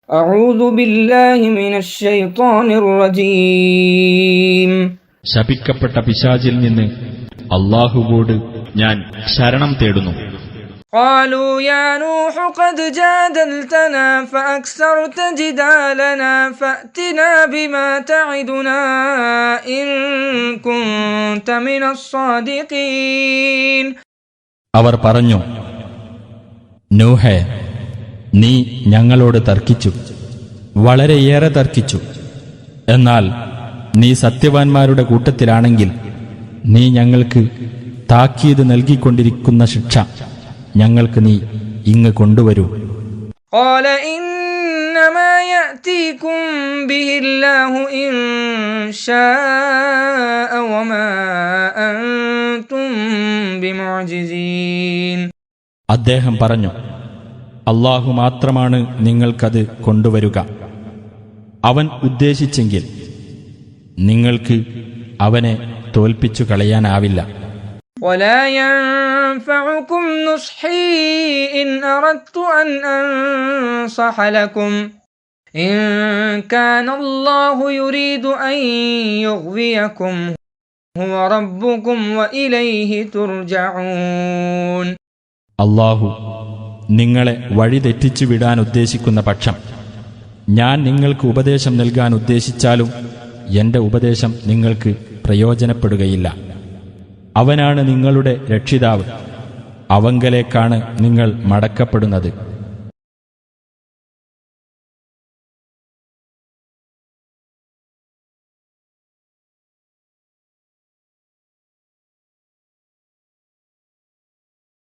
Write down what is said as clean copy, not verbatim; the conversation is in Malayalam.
أعوذ بالله من الشيطان الرجيم. ശപിക്കപ്പെട്ട പിശാചിൽ നിന്ന് അല്ലാഹുവോട് ഞാൻ ശരണം തേടുന്നു. قالوا يا نوح قد جادلتنا فأكثرت جدالنا فأتنا بما تعدنا إن كنت من الصادقين. അവർ പറഞ്ഞു, നൂഹേ, നീ ഞങ്ങളോട് തർക്കിച്ചു, വളരെയേറെ തർക്കിച്ചു. എന്നാൽ നീ സത്യവാൻമാരുടെ കൂട്ടത്തിലാണെങ്കിൽ നീ ഞങ്ങൾക്ക് താക്കീത് നൽകിക്കൊണ്ടിരിക്കുന്ന ശിക്ഷ ഞങ്ങൾക്ക് നീ ഇങ്ങ് കൊണ്ടുവരൂ. قال إنما يأتيكم به الله إن شاء وما أنتم بمعجزين. അദ്ദേഹം പറഞ്ഞു, അല്ലാഹു മാത്രമാണ് നിങ്ങൾക്കത് കൊണ്ടുവരുക. അവൻ ഉദ്ദേശിച്ചെങ്കിൽ നിങ്ങൾക്ക് അവനെ തോൽപ്പിച്ചു കളയാനാവില്ല. ولا ينفعكم نصحي إن أردت أن أنصح لكم إن كان الله يريد أن يغويكم هو ربكم وإليه ترجعون. അല്ലാഹു നിങ്ങളെ വഴി തെറ്റിച്ചു വിടാൻ ഉദ്ദേശിക്കുന്ന പക്ഷം ഞാൻ നിങ്ങൾക്ക് ഉപദേശം നൽകാൻ ഉദ്ദേശിച്ചാലും എന്റെ ഉപദേശം നിങ്ങൾക്ക് പ്രയോജനപ്പെടുകയില്ല. അവനാണ് നിങ്ങളുടെ രക്ഷിതാവ്, അവങ്കലേക്കാണ് നിങ്ങൾ മടക്കപ്പെടുന്നത്.